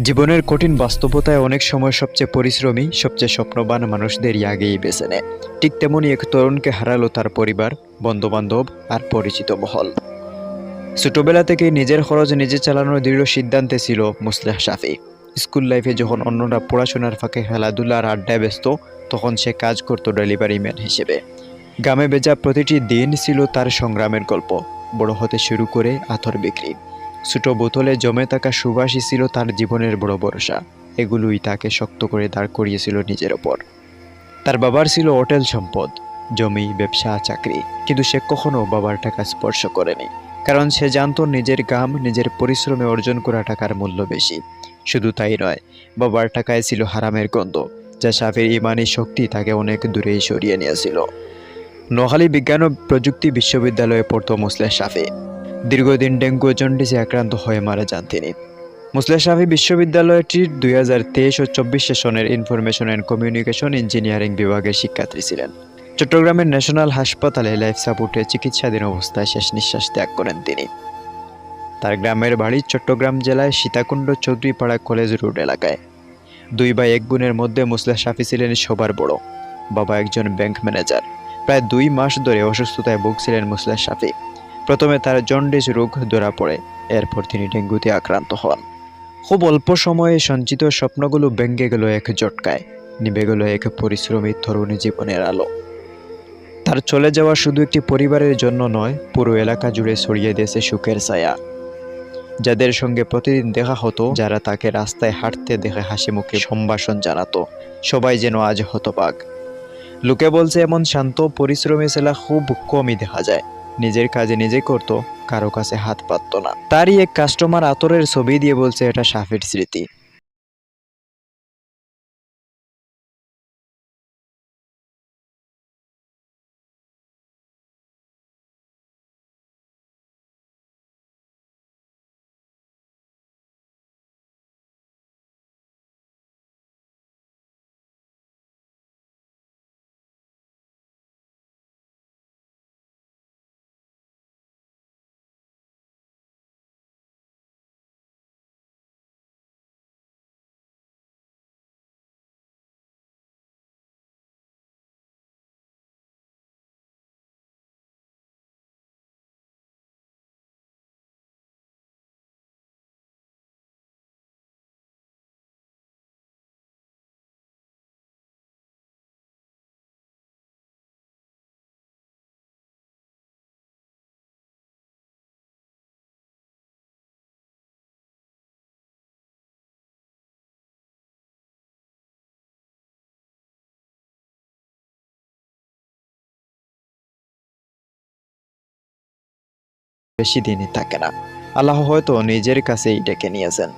জীবনের কঠিন বাস্তবতায় অনেক সময় সবচেয়ে পরিশ্রমী, সবচেয়ে স্বপ্নবান মানুষদেরই আগেই বেছে নেয়। ঠিক তেমনই এক তরুণকে হারালো তার পরিবার, বন্ধুবান্ধব আর পরিচিত মহল। ছোটবেলা থেকে নিজের খরচ নিজে চালানোর দৃঢ় সিদ্ধান্তে ছিল মুসলেহ শাফি। স্কুল লাইফে যখন অন্যরা পড়াশোনার ফাঁকে খেলাধুলার আড্ডায় ব্যস্ত, তখন সে কাজ করত ডেলিভারি ম্যান হিসেবে। গ্রামে ভেজা প্রতিটি দিন ছিল তার সংগ্রামের গল্প। বড় হতে শুরু করে আতর বিক্রি, ছোট বোতলে জমে থাকা সুবাসই ছিল তার জীবনের বড় ভরসা। এগুলোই তাকে শক্ত করে দাঁড় করিয়েছিল নিজের ওপর। তার বাবার ছিল হোটেল সম্পদ, জমি, ব্যবসা, চাকরি, কিন্তু সে কখনো বাবার টাকা স্পর্শ করেনি। কারণ সে জানতো নিজের ঘাম, নিজের পরিশ্রমে অর্জন করা টাকার মূল্য বেশি। শুধু তাই নয়, বাবার টাকায় ছিল হারামের গন্ধ, যা শাফির ইমানি শক্তি তাকে অনেক দূরেই সরিয়ে নিয়েছিল। নোয়াখালী বিজ্ঞান ও প্রযুক্তি বিশ্ববিদ্যালয়ে পড়তো মুসলেহ শাফি। দীর্ঘদিন ডেঙ্গু জন্ডিসে আক্রান্ত হয়ে মারা যান তিনি। মুসলেহ শাফি বিশ্ববিদ্যালয়টির 2023 ও 24 সেশনের ইনফরমেশন অ্যান্ড কমিউনিকেশন ইঞ্জিনিয়ারিং বিভাগের শিক্ষার্থী ছিলেন। চট্টগ্রামের ন্যাশনাল হাসপাতালে লাইফ সাপোর্টে চিকিৎসাধীন অবস্থায় শেষ নিঃশ্বাস ত্যাগ করেন তিনি। তার গ্রামের বাড়ি চট্টগ্রাম জেলায় সীতাকুণ্ড চৌধুরীপাড়া কলেজ রোড এলাকায়। 2 ভাই 1 বোনের মধ্যে মুসলেহ শাফি ছিলেন সবার বড়। বাবা একজন ব্যাংক ম্যানেজার। প্রায় 2 মাস ধরে অসুস্থতায় ভুগছিলেন মুসলেহ শাফি। প্রথমে তার জন্ডিস রোগ ধরা পড়ে, এরপর তিনি ডেঙ্গুতে আক্রান্ত হন। খুব অল্প সময়ে সঞ্চিত স্বপ্নগুলো ভেঙে গেল এক ঝটকায়, নিভে গেল এক পরিশ্রমী তরুণী জীবনের আলো। তার চলে যাওয়া শুধু একটি পরিবারের জন্য নয়, পুরো এলাকা জুড়ে ছড়িয়ে দিয়েছে শোকের ছায়া। যাদের সঙ্গে প্রতিদিন দেখা হতো, যারা তাকে রাস্তায় হাঁটতে দেখে হাসি মুখে সম্ভাষণ জানাতো, সবাই যেন আজ হতবাক। লোকে বলছে এমন শান্ত পরিশ্রমী ছেলে খুব কমই দেখা যায়। নিজের কাজে নিজে করত, কারো কাছে হাত পাতত না। তারই এক কাস্টমার আতরের ছবি দিয়ে বলছে এটা শাফির স্মৃতি। বেশি দিনই থাকে না। আল্লাহ হয়তো নিজের কাছেই ডেকে নিয়েছেন।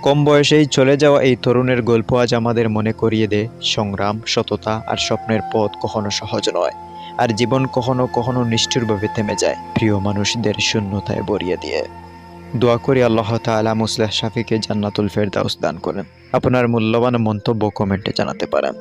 কম বয়সেই চলে যাওয়া এই তরুণের গল্প আজ আমাদের মনে করিয়ে দেয়, সংগ্রাম, সততা আর স্বপ্নের পথ কখনো সহজ নয়, আর জীবন কখনো কখনো নিষ্ঠুরভাবে থেমে যায় প্রিয় মানুষদের শূন্যতায় ভরিয়ে দিয়ে। দোয়া করি আল্লাহ তাআলা মুসলেহ শাফিকে জান্নাতুল ফেরদাউস দান করেন। আপনার মূল্যবান মন্তব্য কমেন্টে জানাতে পারেন।